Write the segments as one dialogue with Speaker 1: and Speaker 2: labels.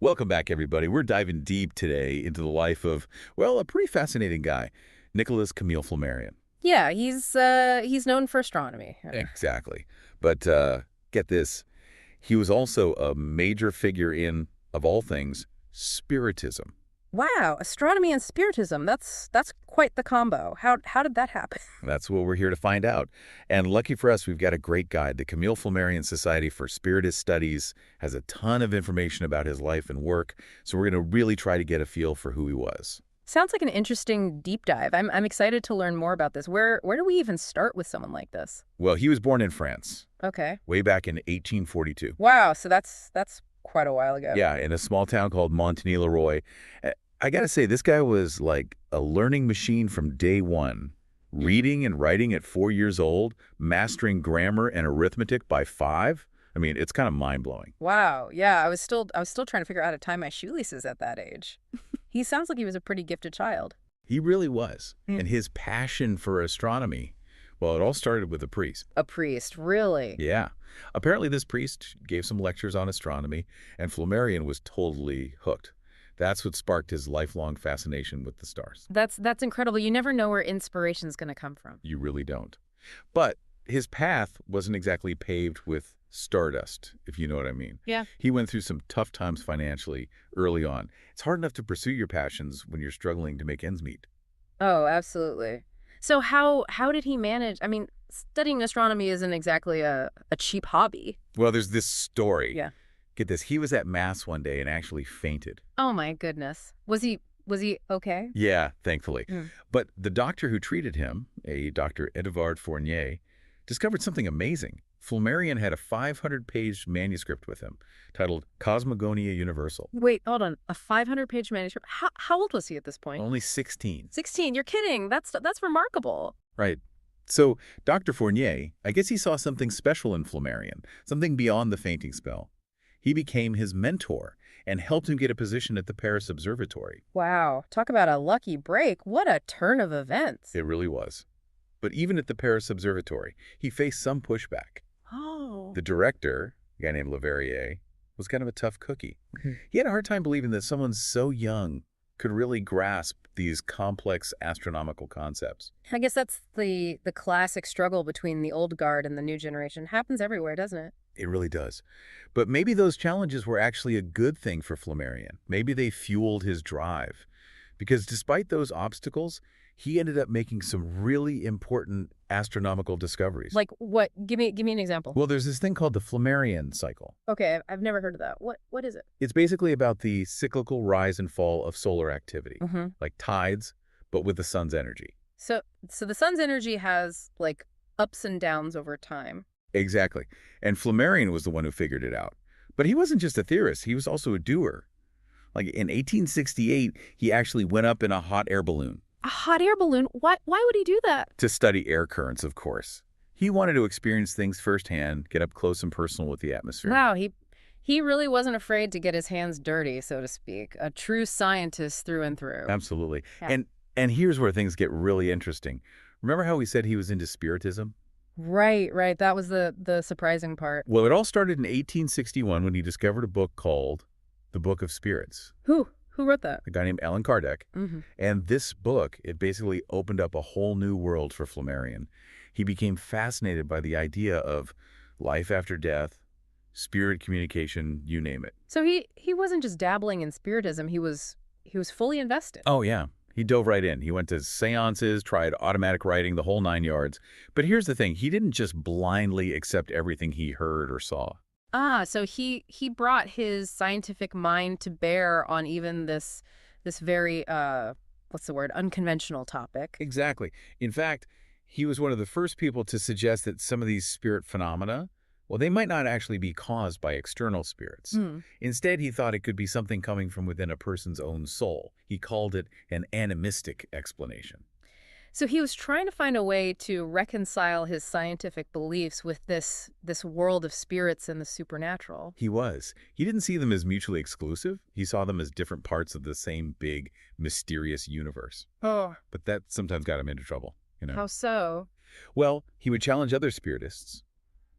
Speaker 1: Welcome back, everybody. We're diving deep today into the life of, well, a pretty fascinating guy, Nicholas Camille Flammarion.
Speaker 2: Yeah, he's known for astronomy.
Speaker 1: Exactly. But get this, he was also a major figure in, of all things, Spiritism.
Speaker 2: Wow, astronomy and spiritism. That's quite the combo. How did that happen?
Speaker 1: That's what we're here to find out. And lucky for us, we've got a great guide. The Camille Flammarion Society for Spiritist Studies has a ton of information about his life and work, so we're going to really try to get a feel for who he was.
Speaker 2: Sounds like an interesting deep dive. I'm excited to learn more about this. Where do we even start with someone like this?
Speaker 1: Well, he was born in France,
Speaker 2: Okay.
Speaker 1: way back in 1842.
Speaker 2: Wow, so that's quite a while ago.
Speaker 1: Yeah, in a small town called Montigny-le-Roi. I got to say, this guy was like a learning machine from day one. Reading and writing at 4 years old, mastering grammar and arithmetic by 5. I mean, it's kind of mind-blowing.
Speaker 2: Wow. Yeah, I was still trying to figure out how to tie my shoelaces at that age. He sounds like he was a pretty gifted child.
Speaker 1: He really was.
Speaker 2: Mm.
Speaker 1: And his passion for astronomy, well, it all started with a priest.
Speaker 2: A priest, really?
Speaker 1: Yeah. Apparently, this priest gave some lectures on astronomy, and Flammarion was totally hooked. That's what sparked his lifelong fascination with the stars.
Speaker 2: That's incredible. You never know where inspiration's going to come from.
Speaker 1: You really don't. But his path wasn't exactly paved with stardust, if you know what I mean.
Speaker 2: Yeah.
Speaker 1: He went through some tough times financially early on. It's hard enough to pursue your passions when you're struggling to make ends meet.
Speaker 2: Oh, absolutely. So how did he manage? I mean, studying astronomy isn't exactly a cheap hobby.
Speaker 1: Well, there's this story.
Speaker 2: Yeah.
Speaker 1: Get this. He was at Mass one day and actually fainted.
Speaker 2: Oh my goodness. Was he okay?
Speaker 1: Yeah, thankfully.
Speaker 2: Mm.
Speaker 1: But the doctor who treated him, a Dr. Edouard Fournier, discovered something amazing. Flammarion had a 500-page manuscript with him titled Cosmogonia Universal.
Speaker 2: Wait, hold on. A 500-page manuscript. How old was he at this point?
Speaker 1: Only 16.
Speaker 2: 16. You're kidding. That's remarkable.
Speaker 1: Right. So Dr. Fournier, I guess he saw something special in Flammarion, something beyond the fainting spell. He became his mentor and helped him get a position at the Paris Observatory.
Speaker 2: Wow. Talk about a lucky break. What a turn of events.
Speaker 1: It really was. But even at the Paris Observatory, he faced some pushback.
Speaker 2: Oh.
Speaker 1: The director, a guy named Leverrier, was kind of a tough cookie. He had a hard time believing that someone so young could really grasp these complex astronomical concepts.
Speaker 2: I guess that's the classic struggle between the old guard and the new generation. Happens everywhere, doesn't it?
Speaker 1: It really does. But maybe those challenges were actually a good thing for Flammarion. Maybe they fueled his drive. Because despite those obstacles, he ended up making some really important astronomical discoveries.
Speaker 2: Like what? Give me an example.
Speaker 1: Well, there's this thing called the Flammarion cycle.
Speaker 2: Okay, I've never heard of that. What is it?
Speaker 1: It's basically about the cyclical rise and fall of solar activity, like tides, but with the sun's energy.
Speaker 2: So the sun's energy has like ups and downs over time.
Speaker 1: Exactly. And Flammarion was the one who figured it out. But he wasn't just a theorist, he was also a doer. Like in 1868, he actually went up in a hot air balloon.
Speaker 2: A hot air balloon? Why would he do that?
Speaker 1: To study air currents, of course. He wanted to experience things firsthand, get up close and personal with the atmosphere.
Speaker 2: Wow, he really wasn't afraid to get his hands dirty, so to speak. A true scientist through and through.
Speaker 1: Absolutely.
Speaker 2: Yeah.
Speaker 1: And here's where things get really interesting. Remember how we said he was into Spiritism?
Speaker 2: Right. That was the surprising part.
Speaker 1: Well, it all started in 1861 when he discovered a book called The Book of Spirits.
Speaker 2: Who wrote that?
Speaker 1: A guy named Allan Kardec.
Speaker 2: Mm-hmm.
Speaker 1: And this book, it basically opened up a whole new world for Flammarion. He became fascinated by the idea of life after death, spirit communication, you name it.
Speaker 2: So he wasn't just dabbling in spiritism, he was fully invested.
Speaker 1: Oh, yeah. He dove right in. He went to seances, tried automatic writing, the whole 9 yards. But here's the thing. He didn't just blindly accept everything he heard or saw.
Speaker 2: Ah, so he brought his scientific mind to bear on even this very, what's the word, unconventional topic.
Speaker 1: Exactly. In fact, he was one of the first people to suggest that some of these spirit phenomena, well, they might not actually be caused by external spirits. Instead, he thought it could be something coming from within a person's own soul. He called it an animistic explanation.
Speaker 2: So he was trying to find a way to reconcile his scientific beliefs with this world of spirits and the supernatural.
Speaker 1: He was. He didn't see them as mutually exclusive. He saw them as different parts of the same big, mysterious universe.
Speaker 2: Oh.
Speaker 1: But that sometimes got him into trouble, you know.
Speaker 2: How so?
Speaker 1: Well, he would challenge other spiritists.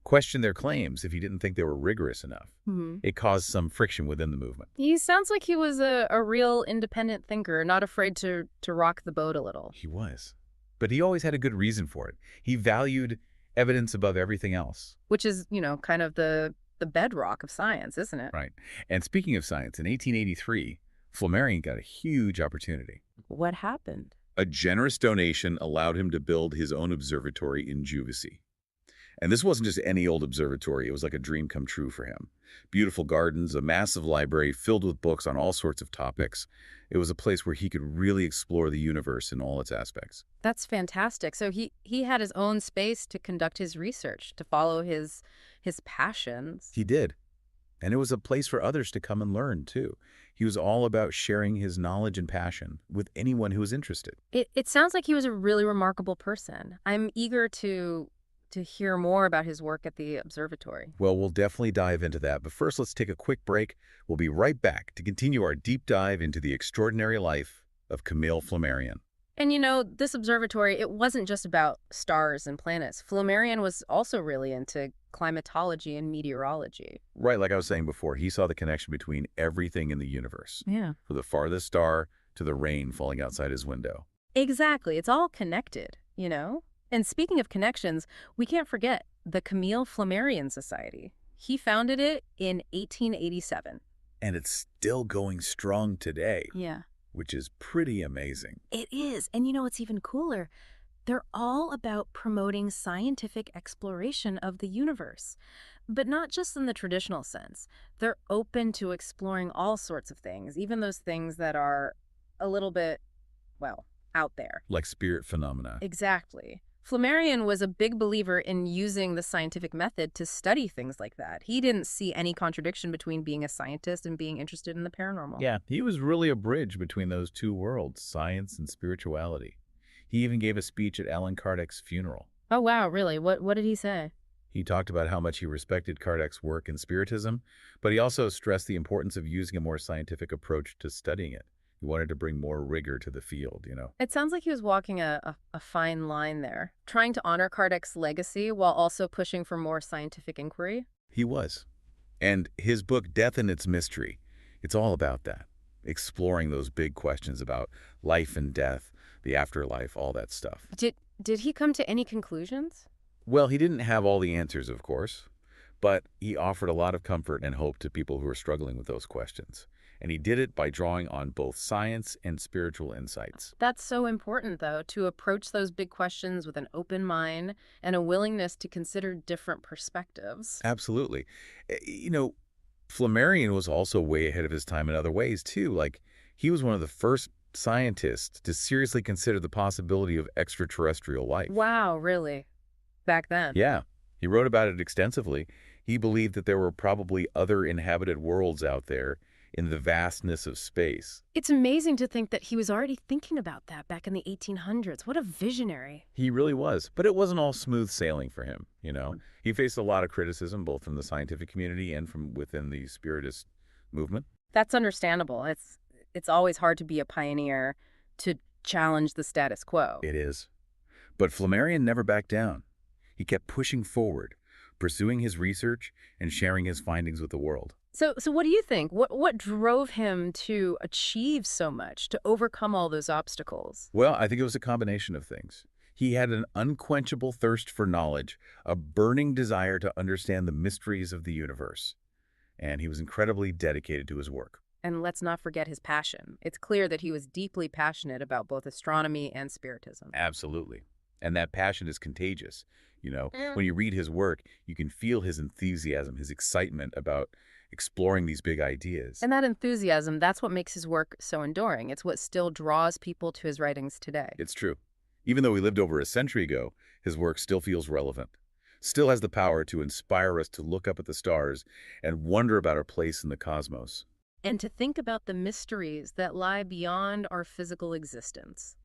Speaker 1: questioned their claims if he didn't think they were rigorous enough.
Speaker 2: Hmm.
Speaker 1: It caused some friction within the movement.
Speaker 2: He sounds like he was a real independent thinker, not afraid to rock the boat a little.
Speaker 1: He was. But he always had a good reason for it. He valued evidence above everything else.
Speaker 2: Which is, kind of the bedrock of science, isn't it?
Speaker 1: Right. And speaking of science, in 1883, Flammarion got a huge opportunity.
Speaker 2: What happened?
Speaker 1: A generous donation allowed him to build his own observatory in Juvisy. And this wasn't just any old observatory. It was like a dream come true for him. Beautiful gardens, a massive library filled with books on all sorts of topics. It was a place where he could really explore the universe in all its aspects.
Speaker 2: That's fantastic. So he had his own space to conduct his research, to follow his passions.
Speaker 1: He did. And it was a place for others to come and learn, too. He was all about sharing his knowledge and passion with anyone who was interested.
Speaker 2: It sounds like he was a really remarkable person. I'm eager to hear more about his work at the observatory.
Speaker 1: Well, we'll definitely dive into that. But first, let's take a quick break. We'll be right back to continue our deep dive into the extraordinary life of Camille Flammarion.
Speaker 2: And this observatory, it wasn't just about stars and planets. Flammarion was also really into climatology and meteorology.
Speaker 1: Right, like I was saying before, he saw the connection between everything in the universe,
Speaker 2: Yeah.
Speaker 1: from the farthest star to the rain falling outside his window.
Speaker 2: Exactly. It's all connected, And speaking of connections, we can't forget the Camille Flammarion Society. He founded it in 1887.
Speaker 1: And it's still going strong today,
Speaker 2: Yeah.
Speaker 1: which is pretty amazing.
Speaker 2: It is. And what's even cooler? They're all about promoting scientific exploration of the universe. But not just in the traditional sense. They're open to exploring all sorts of things, even those things that are a little bit, out there.
Speaker 1: Like spirit phenomena.
Speaker 2: Exactly. Flammarion was a big believer in using the scientific method to study things like that. He didn't see any contradiction between being a scientist and being interested in the paranormal.
Speaker 1: Yeah, he was really a bridge between those two worlds, science and spirituality. He even gave a speech at Allan Kardec's funeral.
Speaker 2: Oh, wow, really? What did he say?
Speaker 1: He talked about how much he respected Kardec's work in Spiritism, but he also stressed the importance of using a more scientific approach to studying it. He wanted to bring more rigor to the field,
Speaker 2: It sounds like he was walking a fine line there, trying to honor Kardec's legacy while also pushing for more scientific inquiry.
Speaker 1: He was. And his book, Death and Its Mystery, it's all about that, exploring those big questions about life and death, the afterlife, all that stuff.
Speaker 2: Did he come to any conclusions?
Speaker 1: Well, he didn't have all the answers, of course, but he offered a lot of comfort and hope to people who were struggling with those questions. And he did it by drawing on both science and spiritual insights.
Speaker 2: That's so important, though, to approach those big questions with an open mind and a willingness to consider different perspectives.
Speaker 1: Absolutely. Flammarion was also way ahead of his time in other ways, too. Like, he was one of the first scientists to seriously consider the possibility of extraterrestrial life.
Speaker 2: Wow, really? Back then?
Speaker 1: Yeah. He wrote about it extensively. He believed that there were probably other inhabited worlds out there in the vastness of space.
Speaker 2: It's amazing to think that he was already thinking about that back in the 1800s. What a visionary.
Speaker 1: He really was. But it wasn't all smooth sailing for him, He faced a lot of criticism, both from the scientific community and from within the Spiritist movement.
Speaker 2: That's understandable. It's always hard to be a pioneer, to challenge the status quo.
Speaker 1: It is. But Flammarion never backed down. He kept pushing forward, pursuing his research and sharing his findings with the world.
Speaker 2: So what do you think? What drove him to achieve so much, to overcome all those obstacles?
Speaker 1: Well, I think it was a combination of things. He had an unquenchable thirst for knowledge, a burning desire to understand the mysteries of the universe. And he was incredibly dedicated to his work.
Speaker 2: And let's not forget his passion. It's clear that he was deeply passionate about both astronomy and spiritism.
Speaker 1: Absolutely. And that passion is contagious. When you read his work, you can feel his enthusiasm, his excitement about exploring these big ideas.
Speaker 2: And that enthusiasm, that's what makes his work so enduring. It's what still draws people to his writings today.
Speaker 1: It's true. Even though he lived over a century ago, his work still feels relevant, still has the power to inspire us to look up at the stars and wonder about our place in the cosmos.
Speaker 2: And to think about the mysteries that lie beyond our physical existence.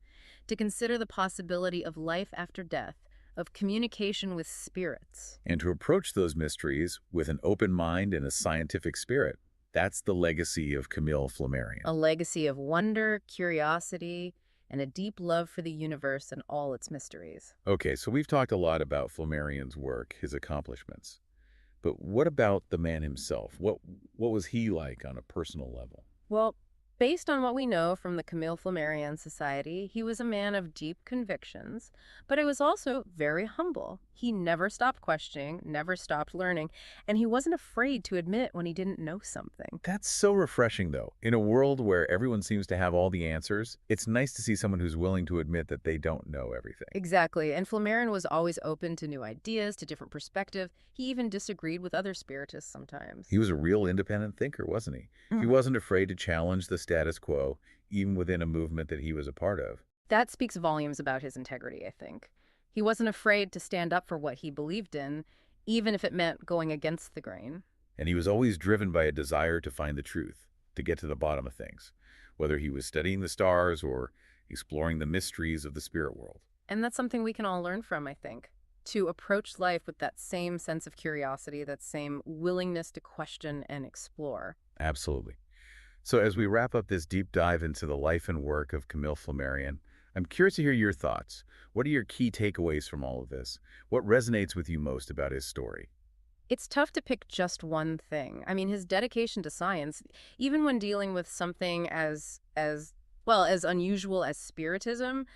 Speaker 2: To consider the possibility of life after death, of communication with spirits.
Speaker 1: And to approach those mysteries with an open mind and a scientific spirit. That's the legacy of Camille Flammarion.
Speaker 2: A legacy of wonder, curiosity, and a deep love for the universe and all its mysteries.
Speaker 1: Okay, so we've talked a lot about Flammarion's work, his accomplishments. But what about the man himself? What was he like on a personal level?
Speaker 2: Well, based on what we know from the Camille Flammarion Society, he was a man of deep convictions, but he was also very humble. He never stopped questioning, never stopped learning, and he wasn't afraid to admit when he didn't know something.
Speaker 1: That's so refreshing, though. In a world where everyone seems to have all the answers, it's nice to see someone who's willing to admit that they don't know everything.
Speaker 2: Exactly, and Flammarion was always open to new ideas, to different perspectives. He even disagreed with other spiritists sometimes.
Speaker 1: He was a real independent thinker, wasn't he? He wasn't afraid to challenge the status quo, even within a movement that he was a part of.
Speaker 2: That speaks volumes about his integrity, I think. He wasn't afraid to stand up for what he believed in, even if it meant going against the grain.
Speaker 1: And he was always driven by a desire to find the truth, to get to the bottom of things, whether he was studying the stars or exploring the mysteries of the spirit world.
Speaker 2: And that's something we can all learn from, I think. To approach life with that same sense of curiosity, that same willingness to question and explore.
Speaker 1: Absolutely. So as we wrap up this deep dive into the life and work of Camille Flammarion, I'm curious to hear your thoughts. What are your key takeaways from all of this? What resonates with you most about his story?
Speaker 2: It's tough to pick just one thing. I mean, his dedication to science, even when dealing with something as unusual as Spiritism,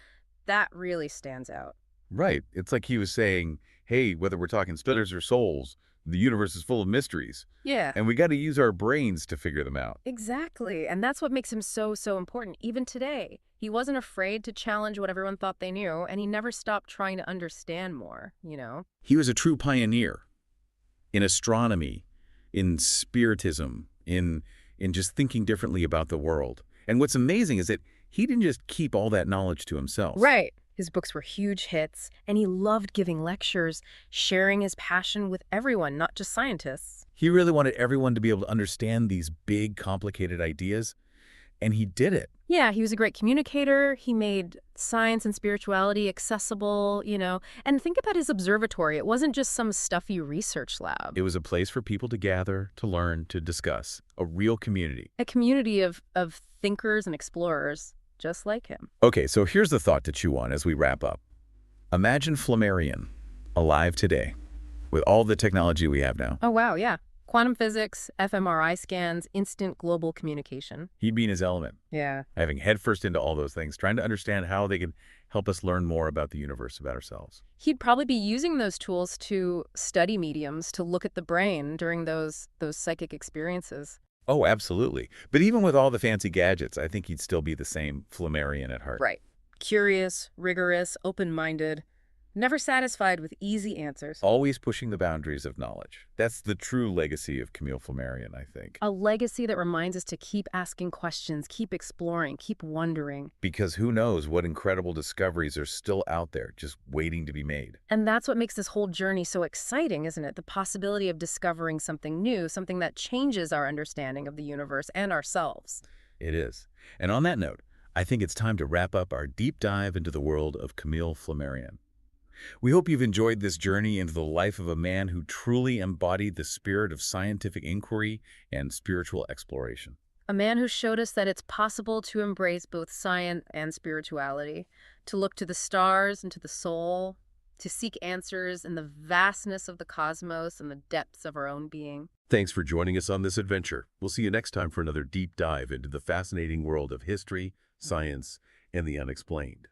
Speaker 2: that really stands out.
Speaker 1: Right. It's like he was saying, hey, whether we're talking spirits or souls, the universe is full of mysteries,
Speaker 2: Yeah,
Speaker 1: and we got to use our brains to figure them out.
Speaker 2: exactly. And that's what makes him so, so important, even today. He wasn't afraid to challenge what everyone thought they knew, and he never stopped trying to understand more.
Speaker 1: He was a true pioneer in astronomy, in spiritism, in just thinking differently about the world. And what's amazing is that he didn't just keep all that knowledge to himself.
Speaker 2: Right. His books were huge hits, and he loved giving lectures, sharing his passion with everyone, not just scientists.
Speaker 1: He really wanted everyone to be able to understand these big, complicated ideas, and he did it.
Speaker 2: Yeah, he was a great communicator. He made science and spirituality accessible. And think about his observatory. It wasn't just some stuffy research lab.
Speaker 1: It was a place for people to gather, to learn, to discuss, a real community.
Speaker 2: A community of thinkers and explorers just like him.
Speaker 1: Okay, so here's the thought to chew on as we wrap up. Imagine Flammarion alive today with all the technology we have now.
Speaker 2: Oh, wow, yeah. Quantum physics, fMRI scans, instant global communication.
Speaker 1: He'd be in his element,
Speaker 2: Yeah.
Speaker 1: diving headfirst into all those things, trying to understand how they can help us learn more about the universe, about ourselves.
Speaker 2: He'd probably be using those tools to study mediums, to look at the brain during those psychic experiences.
Speaker 1: Oh, absolutely. But even with all the fancy gadgets, I think he'd still be the same Flammarion at heart.
Speaker 2: Right. Curious, rigorous, open-minded, never satisfied with easy answers.
Speaker 1: Always pushing the boundaries of knowledge. That's the true legacy of Camille Flammarion, I think.
Speaker 2: A legacy that reminds us to keep asking questions, keep exploring, keep wondering.
Speaker 1: Because who knows what incredible discoveries are still out there, just waiting to be made.
Speaker 2: And that's what makes this whole journey so exciting, isn't it? The possibility of discovering something new, something that changes our understanding of the universe and ourselves.
Speaker 1: It is. And on that note, I think it's time to wrap up our deep dive into the world of Camille Flammarion. We hope you've enjoyed this journey into the life of a man who truly embodied the spirit of scientific inquiry and spiritual exploration.
Speaker 2: A man who showed us that it's possible to embrace both science and spirituality, to look to the stars and to the soul, to seek answers in the vastness of the cosmos and the depths of our own being.
Speaker 1: Thanks for joining us on this adventure. We'll see you next time for another deep dive into the fascinating world of history, science, and the unexplained.